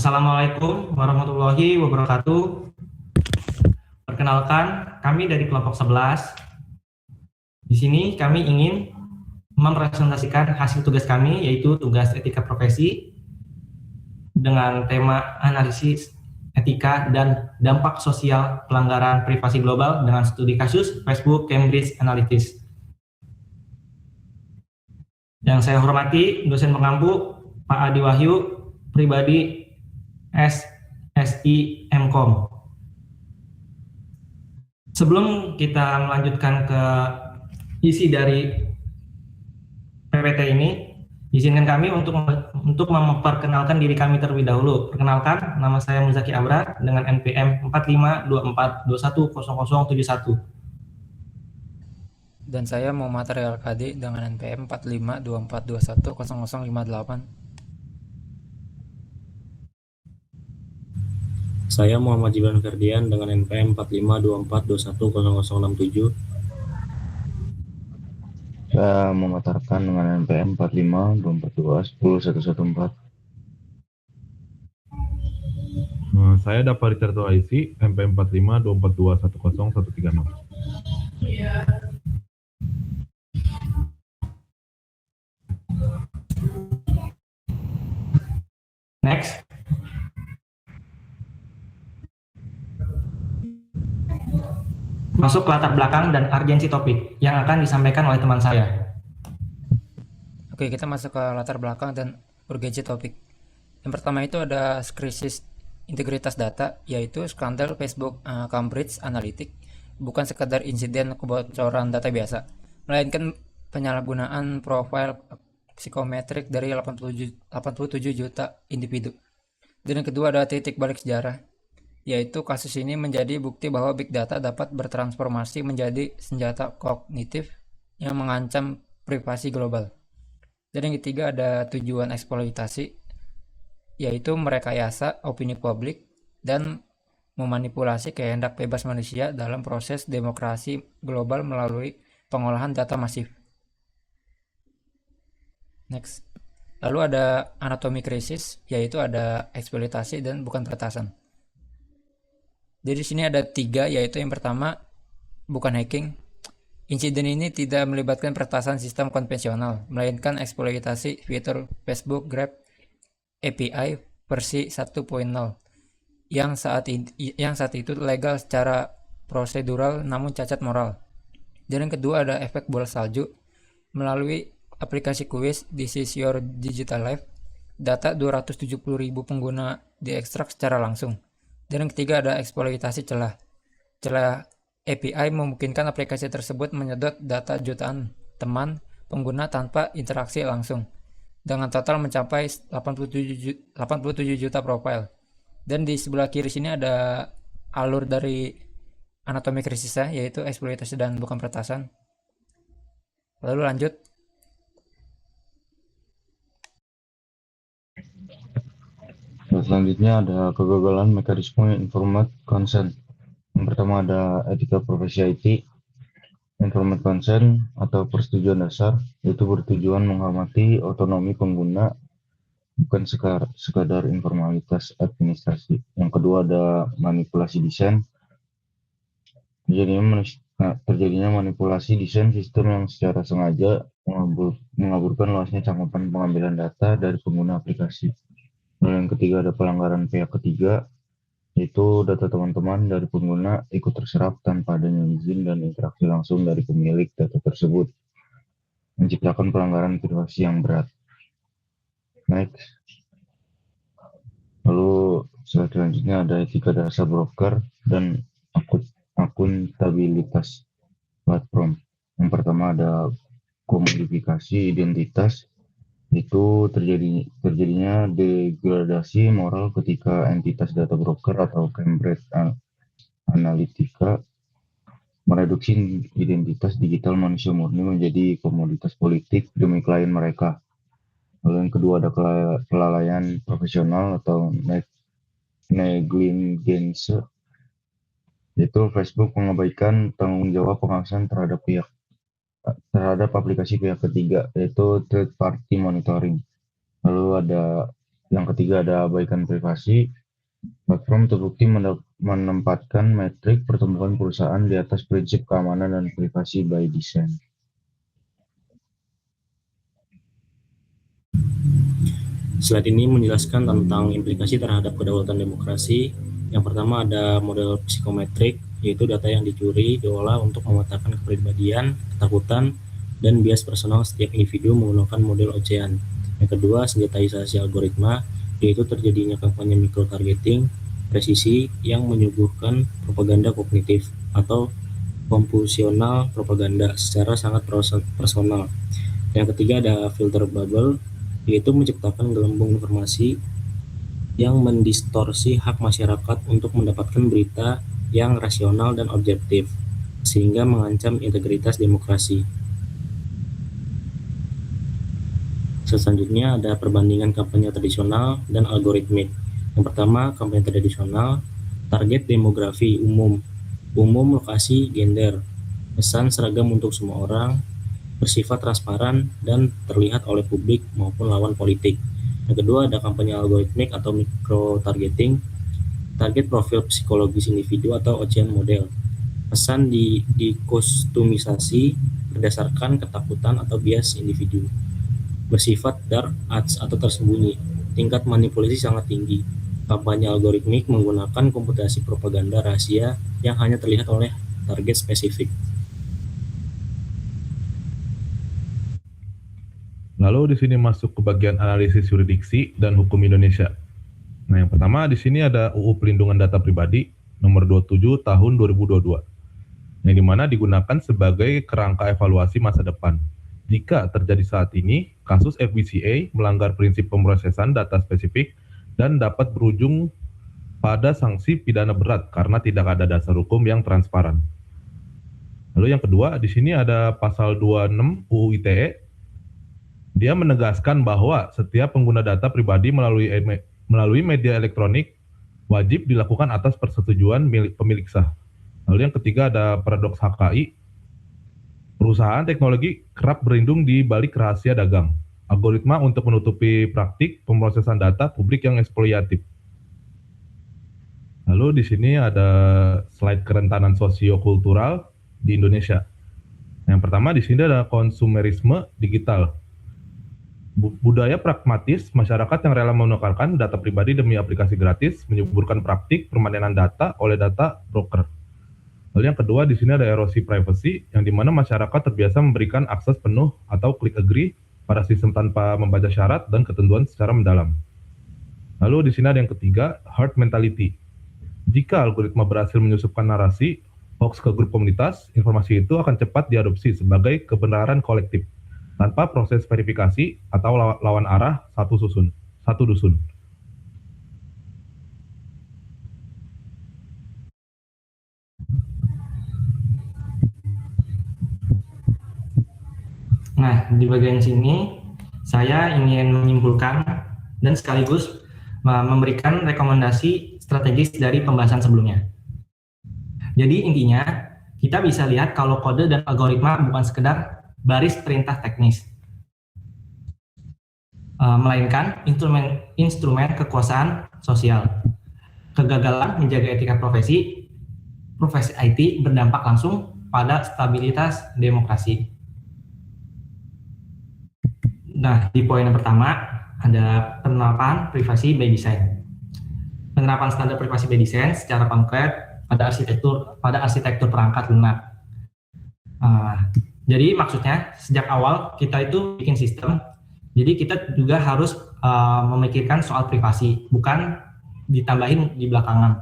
Assalamualaikum warahmatullahi wabarakatuh. Perkenalkan, kami dari kelompok 11. Di sini kami ingin mempresentasikan hasil tugas kami, yaitu tugas etika profesi dengan tema analisis etika dan dampak sosial pelanggaran privasi global dengan studi kasus Facebook Cambridge Analytica. Yang saya hormati dosen pengampu Pak Adi Wahyu, pribadi SSI MKOM. Sebelum kita melanjutkan ke isi dari PPT ini, izinkan kami untuk memperkenalkan diri kami terlebih dahulu. Perkenalkan, nama saya Muzaki Abrar dengan NPM 4524210071. Dan saya Muhammad Ria Al-Kadi dengan NPM 4524210058. Saya Muhammad Gibran Ferdian dengan NPM 4524210067. Saya Muhammad Arkan dengan NPM 4524210114. Saya Dapari Tirto Aisi, NPM 4524210136. Next. Masuk ke latar belakang dan urgensi topik yang akan disampaikan oleh teman saya. Oke, kita masuk ke latar belakang dan urgensi topik. Yang pertama itu ada krisis integritas data, yaitu skandal Facebook Cambridge Analytica bukan sekadar insiden kebocoran data biasa, melainkan penyalahgunaan profil psikometrik dari 87 juta individu. Dan yang kedua ada titik balik sejarah, yaitu kasus ini menjadi bukti bahwa big data dapat bertransformasi menjadi senjata kognitif yang mengancam privasi global. Dan yang ketiga ada tujuan eksploitasi, yaitu merekayasa opini publik dan memanipulasi kehendak bebas manusia dalam proses demokrasi global melalui pengolahan data masif. Next. Lalu ada anatomi krisis, yaitu ada eksploitasi dan bukan peretasan. Jadi di sini ada 3, yaitu yang pertama bukan hacking. Insiden ini tidak melibatkan peretasan sistem konvensional, melainkan eksploitasi fitur Facebook Grab API versi 1.0 yang saat itu legal secara prosedural namun cacat moral. Dan yang kedua ada efek bola salju. Melalui aplikasi kuis This is your digital life, data 270.000 pengguna diekstrak secara langsung. Dan yang ketiga ada eksploitasi celah. Celah API memungkinkan aplikasi tersebut menyedot data jutaan teman pengguna tanpa interaksi langsung, dengan total mencapai 87 juta profil. Dan di sebelah kiri sini ada alur dari anatomi krisisnya, yaitu eksploitasi dan bukan peretasan. Lalu lanjut. Selanjutnya ada kegagalan mekanisme informed consent. Yang pertama ada etika profesi IT. Informed consent atau persetujuan dasar itu bertujuan menghormati otonomi pengguna, bukan sekadar informalitas administrasi. Yang kedua ada manipulasi desain. Terjadinya manipulasi desain sistem yang secara sengaja mengaburkan luasnya cakupan pengambilan data dari pengguna aplikasi. Lalu yang ketiga ada pelanggaran pihak ketiga, yaitu data teman-teman dari pengguna ikut terserap tanpa adanya izin dan interaksi langsung dari pemilik data tersebut, menciptakan pelanggaran privasi yang berat. Next. Lalu selanjutnya ada etika dasar broker dan akuntabilitas platform. Yang pertama ada komodifikasi identitas. Itu terjadinya degradasi moral ketika entitas data broker atau Cambridge Analytica mereduksi identitas digital manusia murni menjadi komoditas politik demi klien mereka. Lalu yang kedua ada kelalaian profesional atau negligence, yaitu Facebook mengabaikan tanggung jawab pengawasan terhadap aplikasi pihak ketiga, yaitu third party monitoring. Lalu ada Yang ketiga ada abaikan privasi. Platform terbukti menempatkan metrik pertumbuhan perusahaan di atas prinsip keamanan dan privasi by design. Slide ini menjelaskan tentang implikasi terhadap kedaulatan demokrasi. Yang pertama ada model psikometrik, yaitu data yang dicuri diolah untuk memetakan kepribadian, ketakutan, dan bias personal setiap individu menggunakan model Ocean. Yang kedua, senjataisasi algoritma, yaitu terjadinya kampanye micro-targeting, presisi yang menyuguhkan propaganda kognitif atau kompulsional propaganda secara sangat personal. Yang ketiga ada filter bubble, yaitu menciptakan gelembung informasi yang mendistorsi hak masyarakat untuk mendapatkan berita yang rasional dan objektif, sehingga mengancam integritas demokrasi. Selanjutnya ada perbandingan kampanye tradisional dan algoritmik. Yang pertama, kampanye tradisional, target demografi umum, lokasi, gender, pesan seragam untuk semua orang, bersifat transparan dan terlihat oleh publik maupun lawan politik. Yang kedua ada kampanye algoritmik atau micro-targeting, target profil psikologis individu atau Ocean model. Pesan dikostumisasi berdasarkan ketakutan atau bias individu. Bersifat dark arts atau tersembunyi, tingkat manipulasi sangat tinggi. Kampanye algoritmik menggunakan komputasi propaganda rahasia yang hanya terlihat oleh target spesifik. Lalu di sini masuk ke bagian analisis yurisdiksi dan hukum Indonesia. Nah, yang pertama di sini ada UU Pelindungan Data Pribadi nomor 27 tahun 2022. Yang dimana digunakan sebagai kerangka evaluasi masa depan. Jika terjadi saat ini, kasus FBCA melanggar prinsip pemrosesan data spesifik dan dapat berujung pada sanksi pidana berat karena tidak ada dasar hukum yang transparan. Lalu yang kedua, di sini ada pasal 26 UU ITE. Dia menegaskan bahwa setiap pengguna data pribadi melalui media elektronik wajib dilakukan atas persetujuan pemilik sah. Lalu yang ketiga ada paradoks HKI. Perusahaan teknologi kerap berlindung di balik rahasia dagang, algoritma untuk menutupi praktik pemrosesan data publik yang eksploitatif. Lalu di sini ada slide kerentanan sosiokultural di Indonesia. Yang pertama di sini ada konsumerisme digital. Budaya pragmatis, masyarakat yang rela menukarkan data pribadi demi aplikasi gratis, menyuburkan praktik permanenan data oleh data broker. Lalu yang kedua, di sini ada erosi privacy, yang dimana masyarakat terbiasa memberikan akses penuh atau klik agree pada sistem tanpa membaca syarat dan ketentuan secara mendalam. Lalu di sini ada yang ketiga, herd mentality. Jika algoritma berhasil menyusupkan narasi, hoax ke grup komunitas, informasi itu akan cepat diadopsi sebagai kebenaran kolektif, tanpa proses verifikasi atau lawan arah satu dusun. Nah, di bagian sini saya ingin menyimpulkan dan sekaligus memberikan rekomendasi strategis dari pembahasan sebelumnya. Jadi intinya, kita bisa lihat kalau kode dan algoritma bukan sekedar baris perintah teknis, melainkan instrumen kekuasaan sosial. Kegagalan menjaga etika profesi IT berdampak langsung pada stabilitas demokrasi. Nah, di poin yang pertama ada penerapan privasi by design. Penerapan standar privasi by design secara konkret pada arsitektur perangkat lunak. Jadi maksudnya sejak awal kita itu bikin sistem, jadi kita juga harus memikirkan soal privasi, bukan ditambahin di belakangan.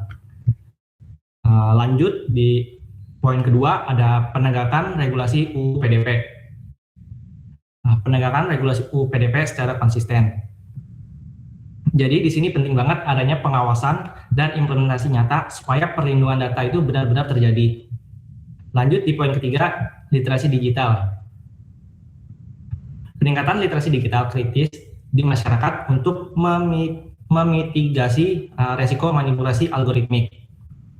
Lanjut di poin kedua ada penegakan regulasi UU PDP. Penegakan regulasi UU PDP secara konsisten. Jadi di sini penting banget adanya pengawasan dan implementasi nyata supaya perlindungan data itu benar-benar terjadi. Lanjut di poin ketiga, literasi digital. Peningkatan literasi digital kritis di masyarakat untuk memitigasi resiko manipulasi algoritmik.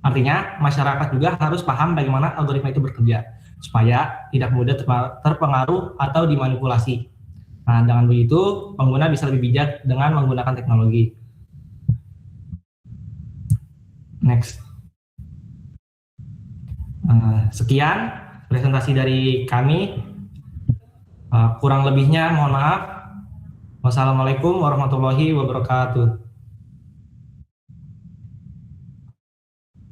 Artinya, masyarakat juga harus paham bagaimana algoritma itu bekerja, supaya tidak mudah terpengaruh atau dimanipulasi. Nah, dengan begitu pengguna bisa lebih bijak dengan menggunakan teknologi. Next. Sekian presentasi dari kami. Kurang lebihnya mohon maaf. Wassalamualaikum warahmatullahi wabarakatuh.